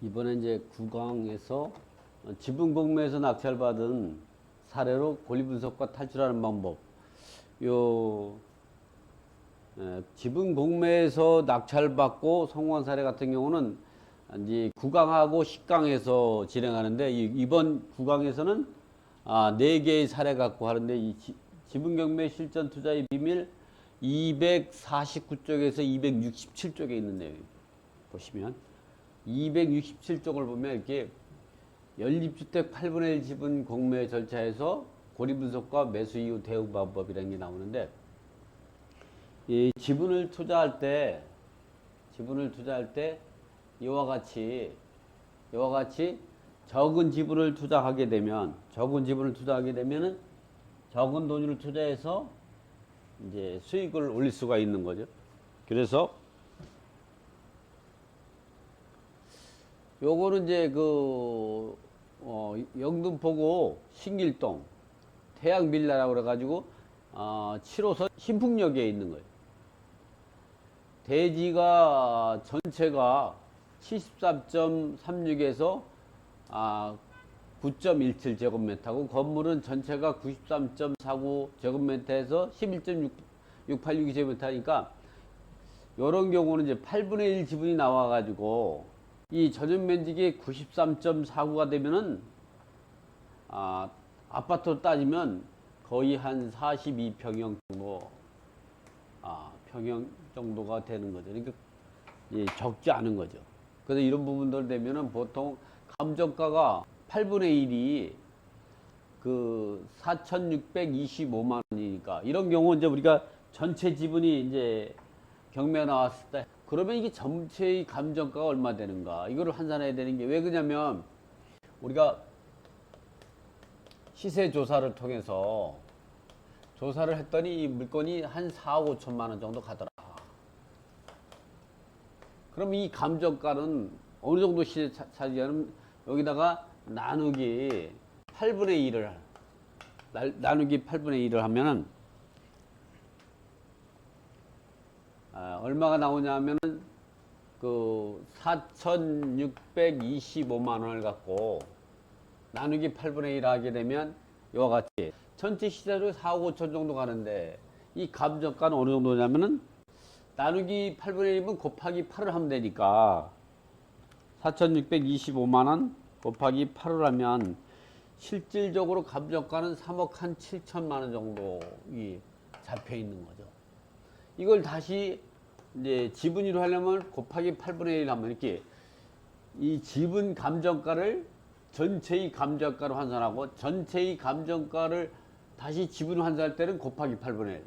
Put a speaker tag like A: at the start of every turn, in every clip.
A: 이번에 이제 구강에서 지분공매에서 낙찰받은 사례로 권리분석과 탈출하는 방법. 지분공매에서 낙찰받고 성공한 사례 같은 경우는 이제 구강하고 10강에서 진행하는데, 이번 구강에서는 4개의 사례 갖고 하는데, 이 지분경매 실전 투자의 비밀 249쪽에서 267쪽에 있는 내용 보시면, 267쪽을 보면 이렇게 연립주택 8분의 1 지분 공매 절차에서 고리분석과 매수 이후 대응 방법이라는 게 나오는데, 이 지분을 투자할 때 이와 같이 적은 지분을 투자하게 되면은 적은 돈을 투자해서 이제 수익을 올릴 수가 있는 거죠. 그래서 요거는 이제 영등포구 신길동 태양빌라라고 그래가지고 7호선 신풍역에 있는 거예요. 대지가 전체가 73.36에서 9.17제곱미터고, 건물은 전체가 93.49제곱미터에서 11.686제곱미터니까, 이런 경우는 이제 8분의 1 지분이 나와가지고 이 전용 면적이 93.49가 되면은 아파트로 따지면 거의 한 42평형 정도 평형 정도가 되는 거죠. 그러니까 적지 않은 거죠. 그래서 이런 부분들 되면은 보통 감정가가 8분의 1이 4,625만 원이니까, 이런 경우 이제 우리가 전체 지분이 이제 경매에 나왔을 때, 그러면 이게 전체의 감정가가 얼마 되는가, 이거를 환산해야 되는 게, 왜 그러냐면 우리가 시세 조사를 통해서 조사를 했더니 이 물건이 한 4억 5천만 원 정도 가더라. 그럼 이 감정가는 어느 정도 시세 차지하면, 여기다가 나누기 8분의 1을 하면은 얼마가 나오냐면은 4,625만 원을 갖고 나누기 8분의 1 하게 되면 이와 같이 전체 시세로 4억 5천 정도 가는데, 이 감정가는 어느 정도냐면은 나누기 8분의 1이면 곱하기 8을 하면 되니까, 4,625만 원 곱하기 8을 하면 실질적으로 감정가는 3억 한 7천만 원 정도 잡혀 있는 거죠. 이걸 다시 이제 지분으로 하려면 곱하기 8분의 1 하면, 이렇게 이 지분 감정가를 전체의 감정가로 환산하고, 전체의 감정가를 다시 지분 환산할 때는 곱하기 8분의 1.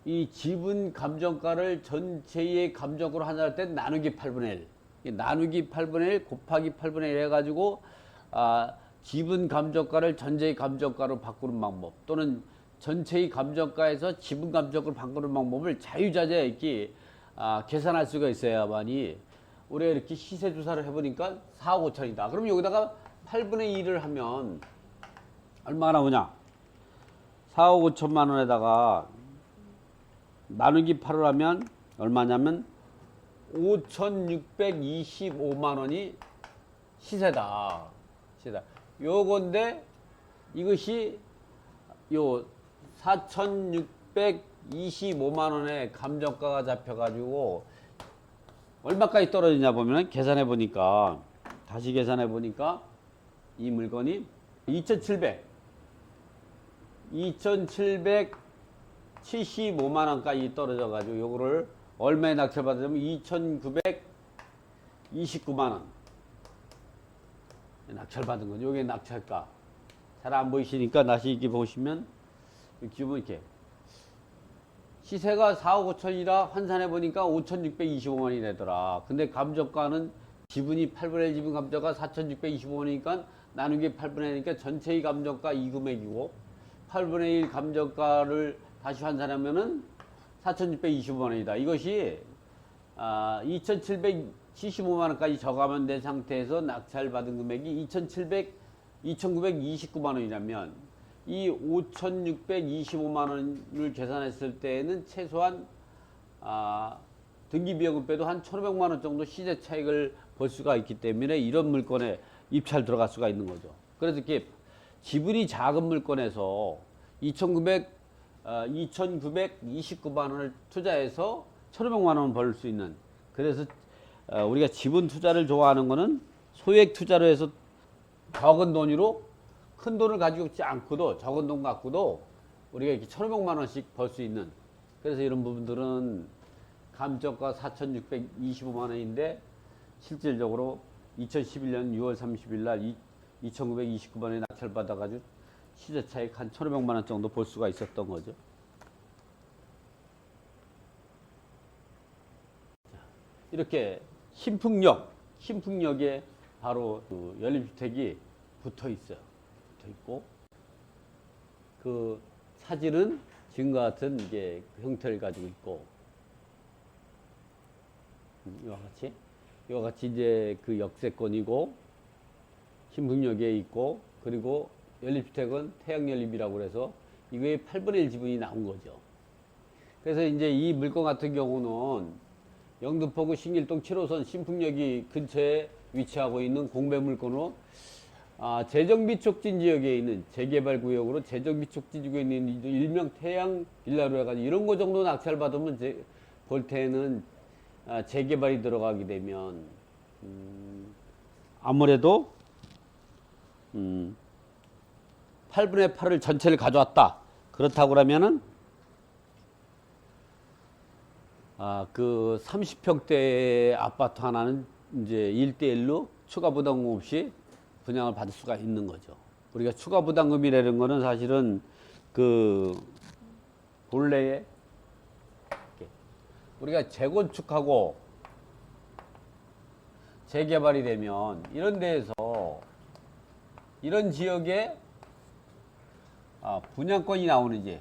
A: 이 지분 감정가를 전체의 감정가로 환산할 때는 나누기 8분의 1. 나누기 8분의 1 곱하기 8분의 1 해가지고 지분 감정가를 전체의 감정가로 바꾸는 방법, 또는 전체의 감정가에서 지분 감정가를 바꾸는 방법을 자유자재 이렇게 계산할 수가 있어야만이, 우리가 이렇게 시세 조사를 해보니까 4억 5천이다. 그럼 여기다가 8분의 1을 하면 얼마가 나오냐? 4억 5천만 원에다가 나누기 8을 하면 얼마냐면 5,625만 원이 시세다. 요건데, 이것이 요 4,625만 원의 감정가가 잡혀가지고 얼마까지 떨어지냐 보면, 다시 계산해 보니까 이 물건이 2,775만 원까지 떨어져 가지고, 요거를 얼마에 낙찰받았냐면 2,929만 원 낙찰받은 거죠. 요게 낙찰가. 잘 안 보이시니까 다시 이렇게 보시면, 이렇게 시세가 4억 5천이라 환산해 보니까 5,625원이 되더라. 근데 감정가는 지분이 8분의 1 지분 감정가 4,625원이니까 나누기 8분의 1이니까 전체의 감정가 이 금액이고, 8분의 1 감정가를 다시 환산하면은 4,625원이다. 이것이 2,775만 원까지 저감한 된 상태에서 낙찰받은 금액이 2,929만 원이라면, 이 5,625만 원을 계산했을 때는 최소한 등기비용을 빼도 한 1,500만 원 정도 시세 차익을 볼 수가 있기 때문에 이런 물건에 입찰 들어갈 수가 있는 거죠. 그래서 이렇게 지분이 작은 물건에서 2,929만 원을 투자해서 1,500만 원 벌 수 있는, 그래서 우리가 지분 투자를 좋아하는 거는 소액 투자로 해서 적은 돈으로 큰 돈을 가지고 있지 않고도 적은 돈 갖고도 우리가 이렇게 1,500만 원씩 벌 수 있는, 그래서 이런 부분들은 감정가 4,625만 원인데 실질적으로 2011년 6월 30일 날 2,929만 원에 낙찰받아 가지고 시세 차익 한 1,500만 원 정도 볼 수가 있었던 거죠. 이렇게 신풍역에 바로 그 연립주택이 붙어 있어요. 붙어 있고, 그 사진은 지금과 같은 이게 형태를 가지고 있고, 이와 같이 이제 그 역세권이고, 신풍역에 있고, 그리고 연립주택은 태양연립이라고 그래서 이거의 8분의 1 지분이 나온 거죠. 그래서 이제 이 물건 같은 경우는 영등포구 신길동 7호선 신풍역이 근처에 위치하고 있는 공배 물건으로 재정비 촉진 지역에 있는 재개발 구역으로 재정비 촉진 지역에 있는 일명 태양 빌라로 해가지고 이런 거 정도 낙찰 받으면 볼 때는 재개발이 들어가게 되면 아무래도 8분의 8을 전체를 가져왔다. 그렇다고 그러면은 그 30평대 아파트 하나는 이제 1대1로 추가 부담금 없이 분양을 받을 수가 있는 거죠. 우리가 추가 부담금이라는 거는 사실은 그 본래에 우리가 재건축하고 재개발이 되면 이런 데에서 이런 지역에 분양권이 나오는지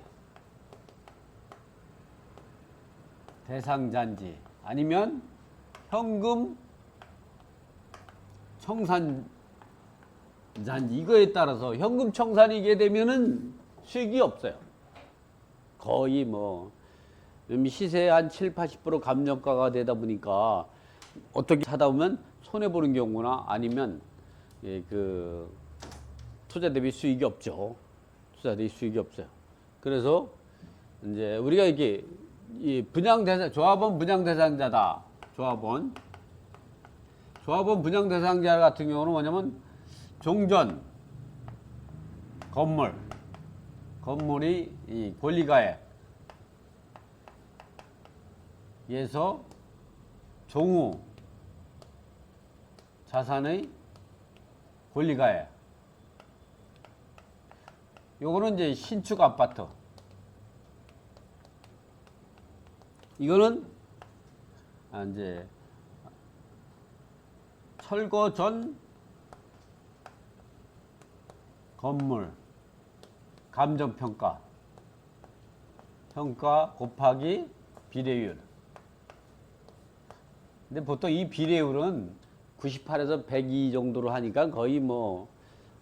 A: 대상자인지 아니면 현금 청산자인지 이거에 따라서 현금 청산이게 되면은 수익이 없어요. 거의 뭐 시세 한 7, 80% 감정가가 되다 보니까 어떻게 하다 보면 손해 보는 경우나 아니면 그 투자 대비 수익이 없죠. 투자 대비 수익이 없어요. 그래서 이제 우리가 이게 이 분양 대상 조합원 분양 대상자다. 조합원 분양 대상자 같은 경우는 뭐냐면 종전 건물이 이 권리가액에서 종후 자산의 권리가액, 요거는 이제 신축 아파트, 이거는 이제 철거 전 건물 감정평가 곱하기 비례율. 근데 보통 이 비례율은 98에서 102 정도로 하니까 거의 뭐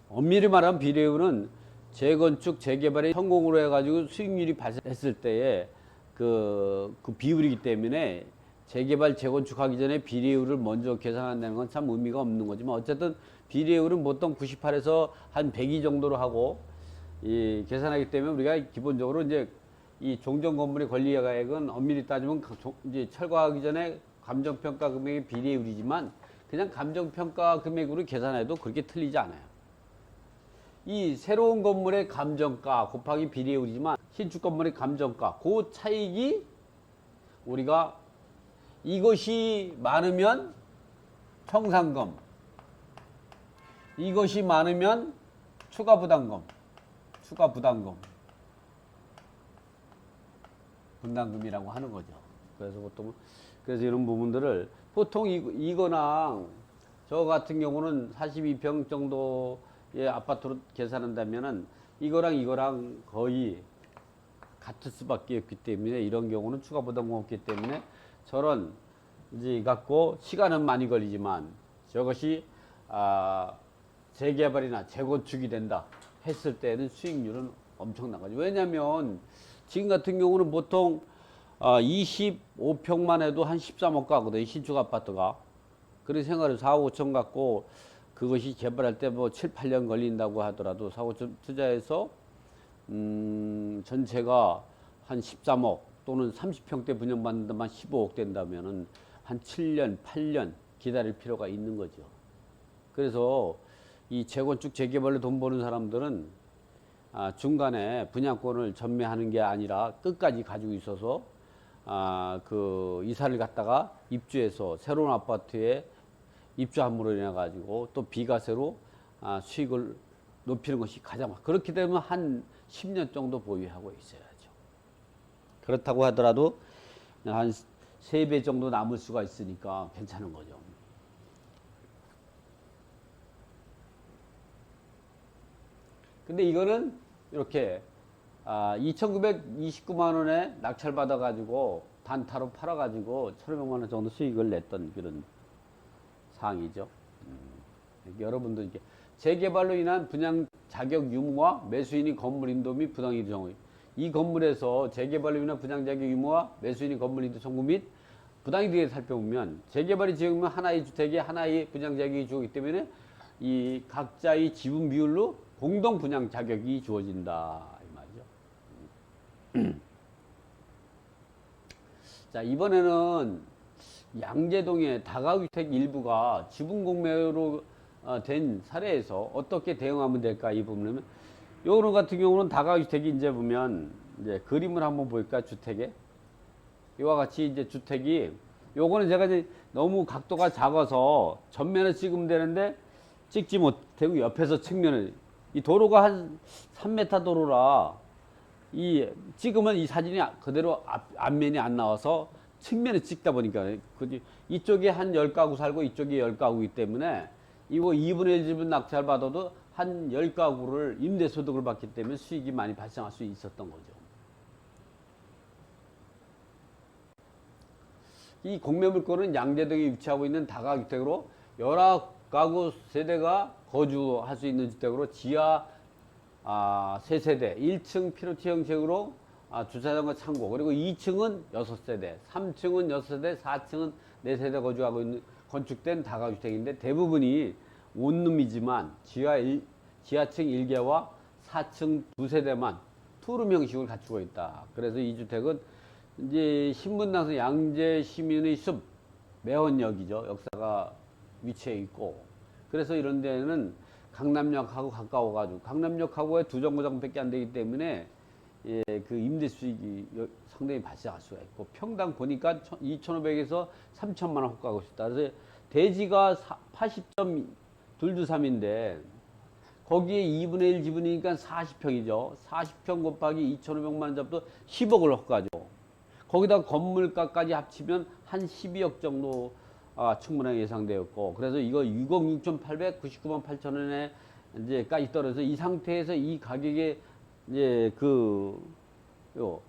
A: 엄밀히 말하면 비례율은 재건축 재개발의 성공으로 해가지고 수익률이 발생했을 때에 그 비율이기 때문에 재개발 재건축하기 전에 비례율을 먼저 계산한다는 건 참 의미가 없는 거지만 어쨌든 비례율은 보통 98에서 한 102 정도로 하고 계산하기 때문에 우리가 기본적으로 이제 이 종전 건물의 권리가액은 엄밀히 따지면 이제 철거하기 전에 감정평가 금액의 비례율이지만 그냥 감정평가 금액으로 계산해도 그렇게 틀리지 않아요. 이 새로운 건물의 감정가 곱하기 비례율이지만 신축 건물의 감정가 그 차익이 우리가 이것이 많으면 청산금, 이것이 많으면 추가 부담금이라고 하는 거죠. 그래서 이런 부분들을 보통 이거랑 저 같은 경우는 42평 정도의 아파트로 계산한다면은 이거랑 거의 같을 수밖에 없기 때문에 이런 경우는 추가 부담금 없기 때문에 저런 이제 갖고 시간은 많이 걸리지만 저것이 재개발이나 재건축이 된다 했을 때는 수익률은 엄청난 거죠. 왜냐하면 지금 같은 경우는 보통 25평만 해도 한 13억 가거든요. 신축 아파트가. 그런 생각을 4, 5천 갖고 그것이 개발할 때 뭐 7, 8년 걸린다고 하더라도 4, 5천 투자해서 전체가 한 13억 또는 30평대 분양받는 데만 15억 된다면은 한 7년, 8년 기다릴 필요가 있는 거죠. 그래서 이 재건축, 재개발로 돈 버는 사람들은 중간에 분양권을 전매하는 게 아니라 끝까지 가지고 있어서 그 이사를 갔다가 입주해서 새로운 아파트에 입주함으로 인해 가지고 또 비과세로 수익을 높이는 것이 가장 그렇게 되면 한 10년 정도 보유하고 있어야죠. 그렇다고 하더라도 한 3배 정도 남을 수가 있으니까 괜찮은 거죠. 근데 이거는 이렇게 2,929만 원에 낙찰 받아 가지고 단타로 팔아 가지고 1,500만 원 정도 수익을 냈던 그런 사항이죠. 여러분도 이렇게 재개발로 인한 분양 자격 유무와 매수인이 건물 인도 및 부당이득 청구. 이 건물에서 재개발로 인한 분양 자격 유무와 매수인이 건물 인도 청구 및 부당이득에 살펴보면 재개발이 지으면 하나의 주택에 하나의 분양 자격이 주어지기 때문에 이 각자의 지분 비율로 공동 분양 자격이 주어진다 이 말이죠. 자, 이번에는 양재동의 다가구주택 일부가 지분 공매로 된 사례에서 어떻게 대응하면 될까 이 부분은 요런 같은 경우는 다가구주택이 이제 보면 이제 그림을 한번 볼까 주택에 이와 같이 이제 주택이 요거는 제가 이제 너무 각도가 작아서 전면에 찍으면 되는데 찍지 못하고 옆에서 측면을 이 도로가 한 3m 도로라 이 찍으면 이 사진이 그대로 앞면이 안 나와서 측면에 찍다 보니까 이쪽에 한 10가구 살고 이쪽에 10가구이기 때문에 이거 2분의 1 집은 낙찰 받아도 한 10가구를 임대소득을 받기 때문에 수익이 많이 발생할 수 있었던 거죠. 이 공매물권은 양재동에 위치하고 있는 다가구주택으로 여러 가구 세대가 거주할 수 있는 주택으로 지하 3세대 1층 피로티 형식으로 주차장과 창고 그리고 2층은 6세대 3층은 6세대 4층은 4세대 거주하고 있는 건축된 다가구주택인데 대부분이 원룸이지만 지하층 1개와 4층 2세대만 투룸 형식을 갖추고 있다. 그래서 이 주택은 이제 신분당선 양재 시민의 숲 매원역이죠. 역사가 위치해 있고 그래서 이런 데는 강남역하고 가까워가지고 강남역하고의 2정거장밖에 안 되기 때문에 예, 그 임대 수익이 상당히 발생할 수가 있고 평당 보니까 2,500에서 3,000만 원 호가하고 있다. 그래서 대지가 80.223인데 거기에 2분의 1 지분이니까 40평이죠. 40평 곱하기 2,500만 원 잡도 10억을 호가죠. 거기다 건물가까지 합치면 한 12억 정도 충분하게 예상되었고 그래서 이거 6억 6,899만 8천 원에 이제까지 떨어져서 이 상태에서 이 가격에 이제 7억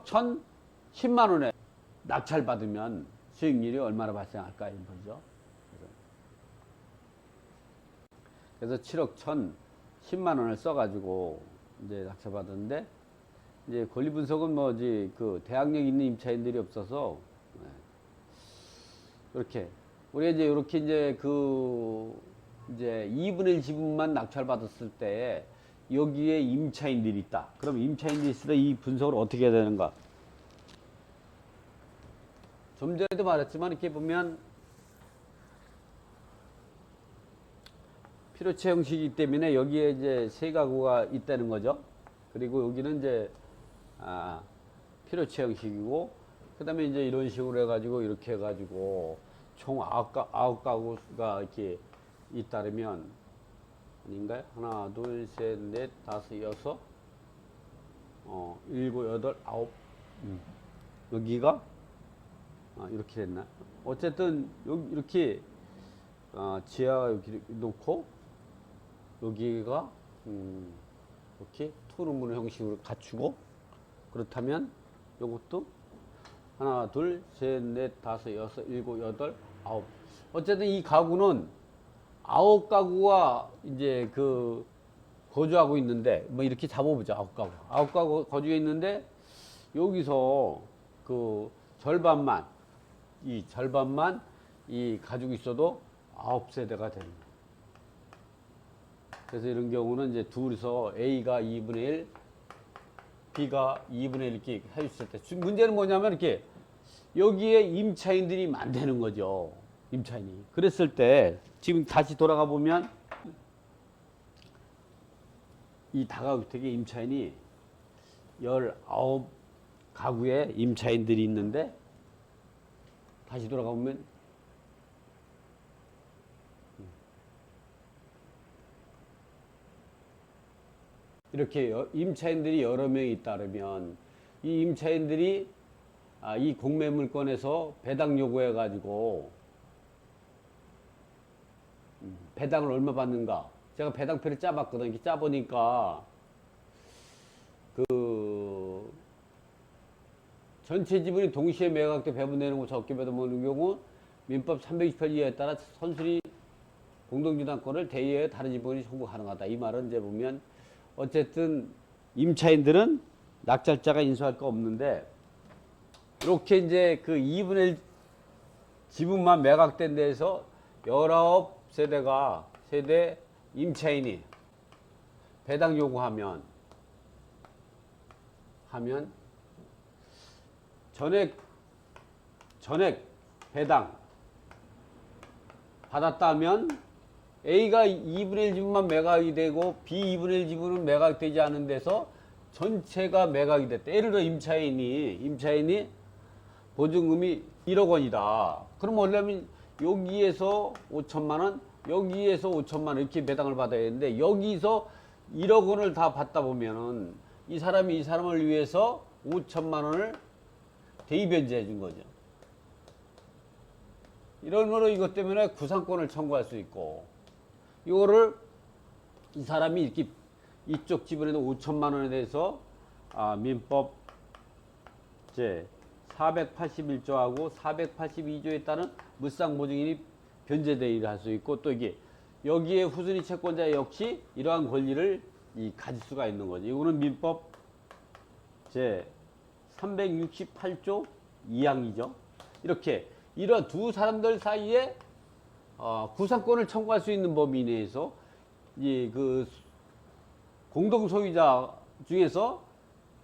A: 1,010만 원에 낙찰 받으면 수익률이 얼마나 발생할까 이 거죠. 그래서 7억 1,010만 원을 써가지고 이제 낙찰 받았는데 이제 권리 분석은 뭐지 그 대항력 있는 임차인들이 없어서 이렇게 우리가 이제 이렇게 이제 이제 2분의 1 지분만 낙찰 받았을 때 여기에 임차인들이 있다. 그럼 임차인들이 있을 때 이 분석을 어떻게 해야 되는가? 좀 전에도 말했지만 이렇게 보면 필요체 형식이기 때문에 여기에 이제 세 가구가 있다는 거죠. 그리고 여기는 이제 필요체 형식이고 그 다음에 이제 이런 식으로 해가지고 이렇게 해가지고 총 9가구가 이렇게 잇따르면 아닌가요? 하나, 둘, 셋, 넷, 다섯, 여섯, 일곱, 여덟, 아홉. 여기가 이렇게 됐나? 어쨌든 여기 이렇게 지하 여기 놓고 여기가 이렇게 투룸으로 형식으로 갖추고 그렇다면 요것도 하나, 둘, 셋, 넷, 다섯, 여섯, 일곱, 여덟, 아홉. 어쨌든 이 가구는 9가구가 이제 거주하고 있는데, 뭐 이렇게 잡아보자. 9가구. 9가구 거주해 있는데, 여기서 절반만, 이 절반만 이 가지고 있어도 9세대가 되는 거예요. 그래서 이런 경우는 이제 둘이서 A가 2분의 1, B가 2분의 1 이렇게 해줬을 때 문제는 뭐냐면 이렇게 여기에 임차인들이 많다는 거죠. 임차인이. 그랬을 때 지금 다시 돌아가 보면 이 다가주택의 임차인이 19가구의 임차인들이 있는데 다시 돌아가 보면 이렇게 임차인들이 여러 명이 있다면 이 임차인들이 이 공매물건에서 배당 요구해 가지고 배당을 얼마 받는가 제가 배당표를 짜봤거든요. 이렇게 짜보니까 그 전체 지분이 동시에 매각돼 배분되는 거 적게 배분되는 경우 민법 328 이하에 따라 선순위 공동주담권을 대여해 다른 지분이 청구 가능하다. 이 말은 이제 보면 어쨌든 임차인들은 낙찰자가 인수할 거 없는데 이렇게 이제 그 2분의 1 지분만 매각된 데에서 19세대가 세대 임차인이 배당 요구하면 전액 배당 받았다면 A가 2분의 1 지분만 매각이 되고 B 2분의 1 지분은 매각되지 않은 데서 전체가 매각이 됐다. 예를 들어 임차인이 보증금이 1억 원이다. 그럼 원래는 여기에서 5천만 원, 여기에서 5천만 원 이렇게 배당을 받아야 되는데 여기서 1억 원을 다 받다 보면은 이 사람을 위해서 5천만 원을 대입변제해 준 거죠. 이러므로 이것 때문에 구상권을 청구할 수 있고 이거를 이 사람이 이렇게 이쪽 지분에도 5천만 원에 대해서 민법 제 481조하고 482조에 따른 물상보증인이 변제대의를 할 수 있고 또 이게 여기에 후순위 채권자 역시 이러한 권리를 가질 수가 있는 거죠. 이거는 민법 제 368조 2항이죠. 이렇게 이런 두 사람들 사이에 구상권을 청구할 수 있는 범위 내에서 그 공동 소유자 중에서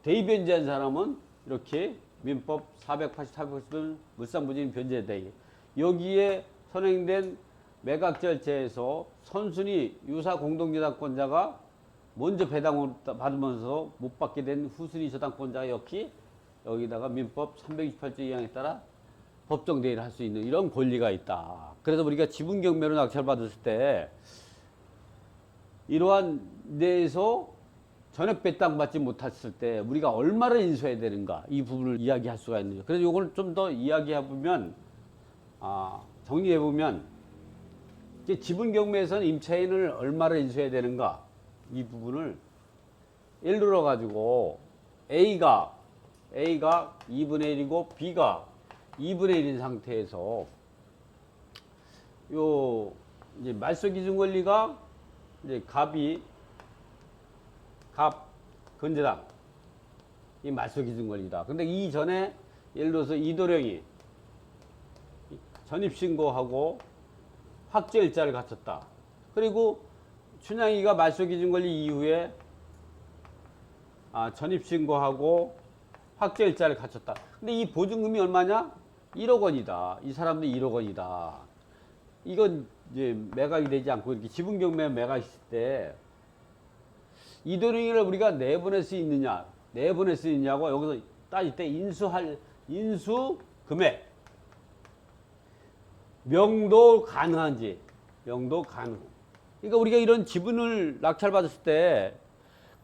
A: 대의변제한 사람은 이렇게 민법 480 물상보증인 변제대의 여기에 선행된 매각 절차에서 선순위 유사 공동저당권자가 먼저 배당을 받으면서 못 받게 된 후순위 저당권자 역시 여기다가 민법 328조 2항에 따라 법정 대의를 할 수 있는 이런 권리가 있다. 그래서 우리가 지분 경매로 낙찰받았을 때 이러한 데에서 전액 배당 받지 못했을 때 우리가 얼마를 인수해야 되는가 이 부분을 이야기할 수가 있는 거죠. 그래서 이걸 좀 더 이야기해 보면 정리해 보면 지분 경매에서는 임차인을 얼마를 인수해야 되는가 이 부분을 예를 들어 가지고 A가 2분의 1이고 B가 2분의 1인 상태에서 요 이제 말소 기준 권리가 이제 갑 건재당 이 말소 기준 권리다. 근데 이전에 예를 들어서 이도령이 전입신고하고 확정일자를 갖췄다. 그리고 춘향이가 말소 기준 권리 이후에 전입신고하고 확정일자를 갖췄다. 근데 이 보증금이 얼마냐? 1억 원이다. 이 사람도 1억 원이다. 이건 이제 매각이 되지 않고 이렇게 지분경매 매각했을 때 이도령이를 우리가 내보낼 수 있느냐? 내보낼 수 있냐고 여기서 따질 때 인수 금액 명도 가능한지 명도 가능. 그러니까 우리가 이런 지분을 낙찰받았을 때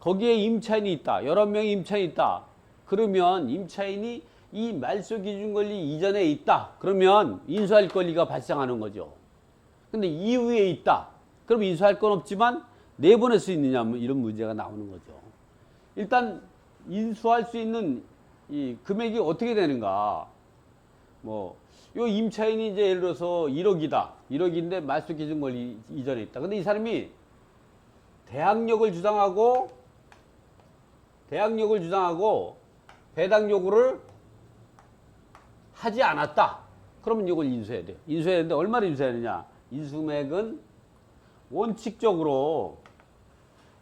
A: 거기에 임차인이 있다. 여러 명의 임차인이 있다. 그러면 임차인이 이 말소 기준 권리 이전에 있다. 그러면 인수할 권리가 발생하는 거죠. 근데 이후에 있다. 그럼 인수할 건 없지만 내보낼 수 있느냐 이런 문제가 나오는 거죠. 일단 인수할 수 있는 이 금액이 어떻게 되는가? 요 임차인이 이제 예를 들어서 1억이다. 1억인데 말소 기준 권리 이전에 있다. 근데 이 사람이 대항력을 주장하고 배당 요구를 하지 않았다. 그러면 이걸 인수해야 돼요. 인수해야 되는데 얼마를 인수해야 되냐? 인수금액은 원칙적으로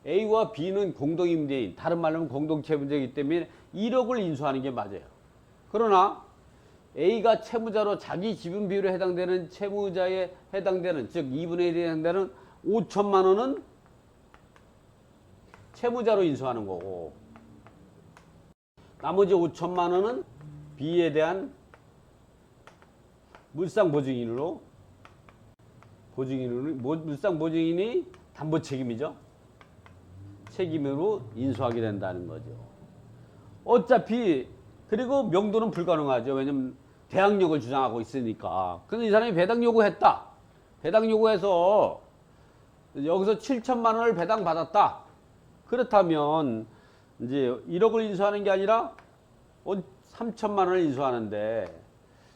A: A와 B는 공동임대인, 다른 말로 하면 공동채무자이기 때문에 1억을 인수하는 게 맞아요. 그러나 A가 채무자로 자기 지분 비율에 해당되는 채무자에 해당되는, 즉 2분의 1에 해당되는 5천만 원은 채무자로 인수하는 거고, 나머지 5천만 원은 B에 대한 물상보증인으로, 물상보증인이 담보 책임이죠. 책임으로 인수하게 된다는 거죠. 어차피 그리고 명도는 불가능하죠. 왜냐면 대항력을 주장하고 있으니까. 근데 이 사람이 배당 요구했다. 배당 요구해서 여기서 7천만 원을 배당 받았다. 그렇다면 이제 1억을 인수하는 게 아니라 3천만 원을 인수하는데,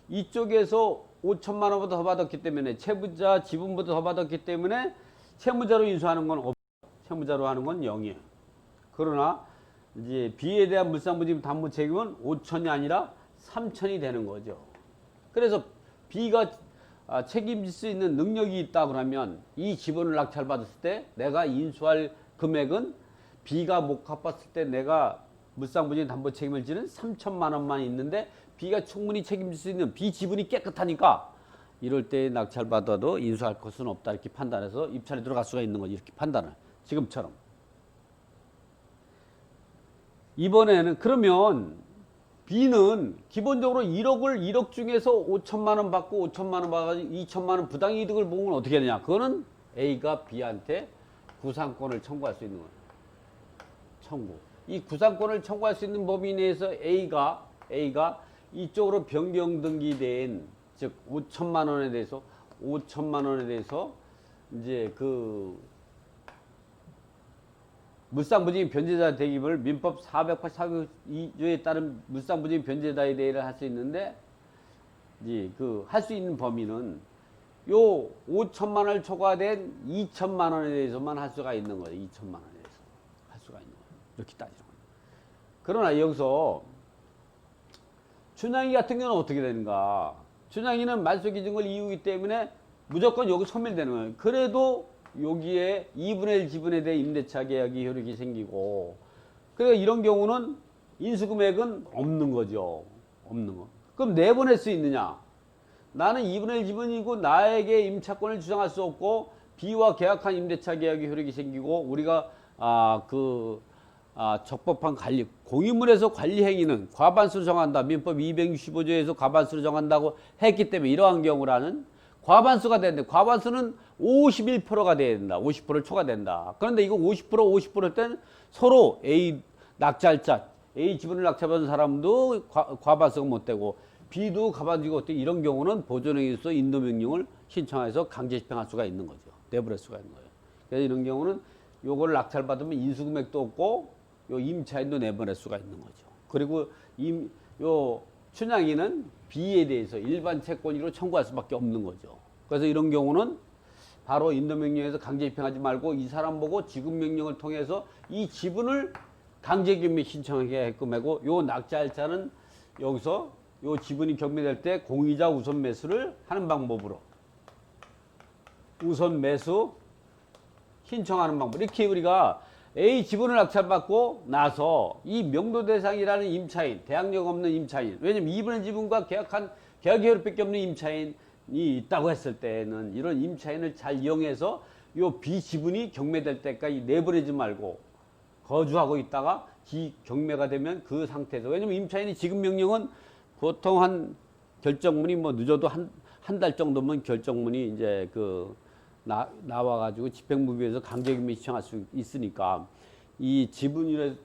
A: 이쪽에서 5천만 원보다 더 받았기 때문에, 채무자 지분보다 더 받았기 때문에 채무자로 인수하는 건 없죠. 채무자로 하는 건 0이에요. 그러나 이제 B에 대한 물상부지분 담보 책임은 5천이 아니라 3천이 되는 거죠. 그래서 B가 책임질 수 있는 능력이 있다 그러면 이 지분을 낙찰받았을 때 내가 인수할 금액은 B가 못 갚았을 때 내가 물상부지분 담보 책임을 지는 3천만 원만 있는데, B가 충분히 책임질 수 있는 B 지분이 깨끗하니까 이럴 때 낙찰받아도 인수할 것은 없다, 이렇게 판단해서 입찰에 들어갈 수가 있는 거지. 이렇게 판단을 지금처럼. 이번에는 그러면 B는 기본적으로 1억 중에서 5천만 원 받고 5천만 원 받아가지고 2천만 원 부당이득을 보면 어떻게 되냐? 그거는 A가 B한테 구상권을 청구할 수 있는 거예요. 청구. 이 구상권을 청구할 수 있는 범위 내에서 A가 이쪽으로 변경 등기된, 즉 5천만 원에 대해서 이제 그 물상부지인 변제자 대기를 민법 482조에 따른 물상부지인 변제자에 대해를 할 수 있는데, 이제 그 할 수 있는 범위는 요 5천만 원을 초과된 2천만 원에 대해서만 할 수가 있는 거예요. 2천만 원에 대해서 할 수가 있는 거예요. 이렇게 따지는 거예요. 그러나 여기서 춘향이 같은 경우는 어떻게 되는가? 춘향이는 말소기준을 이유이기 때문에 무조건 여기 소멸되는 거예요. 그래도 여기에 2분의 1 지분에 대해 임대차 계약이 효력이 생기고, 그러니까 이런 경우는 인수금액은 없는 거죠. 없는 거. 그럼 내보낼 수 있느냐? 나는 2분의 1 지분이고 나에게 임차권을 주장할 수 없고, B와 계약한 임대차 계약이 효력이 생기고, 우리가 적법한 관리, 공유물에서 관리 행위는 과반수로 정한다. 민법 265조에서 과반수로 정한다고 했기 때문에 이러한 경우라는 과반수가 되는데, 과반수는 51%가 돼야 된다. 50%를 초과된다. 그런데 이거 50%일 때는 서로 A 낙찰자, A 지분을 낙찰받은 사람도 과반수가 못 되고 B도 과반수가 못 되고, 이런 경우는 보존행위로서 인도명령을 신청해서 강제 집행할 수가 있는 거죠. 내버릴 수가 있는 거예요. 그래서 이런 경우는 요걸 낙찰받으면 인수금액도 없고 요 임차인도 내보낼 수가 있는 거죠. 그리고 요 춘향이는 B에 대해서 일반 채권으로 청구할 수밖에 없는 거죠. 그래서 이런 경우는 바로 인도명령에서 강제 집행하지 말고 이 사람 보고 지급명령을 통해서 이 지분을 강제경매 신청하게끔 하고, 요 낙찰자는 여기서 요 지분이 경매될 때 공의자 우선 매수를 하는 방법으로 우선 매수 신청하는 방법, 이렇게 우리가 A 지분을 낙찰받고 나서 이 명도 대상이라는 임차인, 대항력 없는 임차인, 왜냐면 2분의 지분과 계약한 계약 효력밖에 없는 임차인이 있다고 했을 때는 이런 임차인을 잘 이용해서 요 B 지분이 경매될 때까지 내보내지 말고 거주하고 있다가 경매가 되면 그 상태에서, 왜냐면 임차인이 지급 명령은 보통 한 결정문이 뭐 늦어도 한 달 정도면 결정문이 이제 나와가지고 집행부비에서 강제경매 신청할 수 있으니까, 이 지분을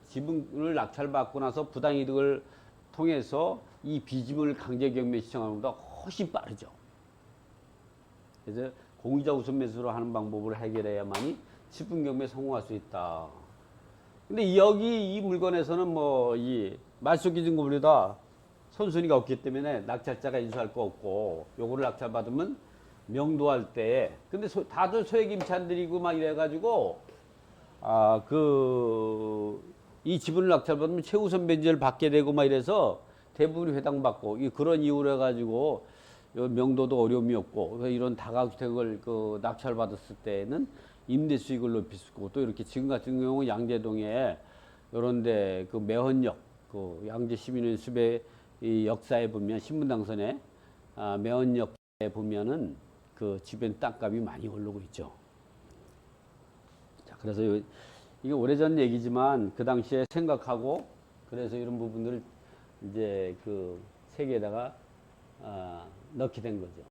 A: 낙찰받고 나서 부당이득을 통해서 이 비지분을 강제경매 신청하는 것보다 훨씬 빠르죠. 그래서 공의자 우선 매수로 하는 방법으로 해결해야만이 지분경매에 성공할 수 있다. 근데 여기 이 물건에서는 뭐 이 말소기준금보다 선순위가 없기 때문에 낙찰자가 인수할 거 없고, 요거를 낙찰받으면 명도할 때, 근데 다들 소액 임차인들이고 막 이래가지고 이 지분을 낙찰받으면 최우선 변제를 받게 되고 막 이래서 대부분이 회당받고, 그런 이유로 해가지고 요 명도도 어려움이 없고 그래서 이런 다가구택을 그 낙찰받았을 때는 임대 수익을 높일 수 있고 또 이렇게 지금 같은 경우 양재동에 요런데 그 매헌역 그 양재 시민의 숲의 이 역사에 보면 신분당선에 매헌역에 보면은 그 주변 땅값이 많이 오르고 있죠. 자, 그래서 이게 오래전 얘기지만 그 당시에 생각하고 그래서 이런 부분들을 이제 그 세계에다가 넣게 된 거죠.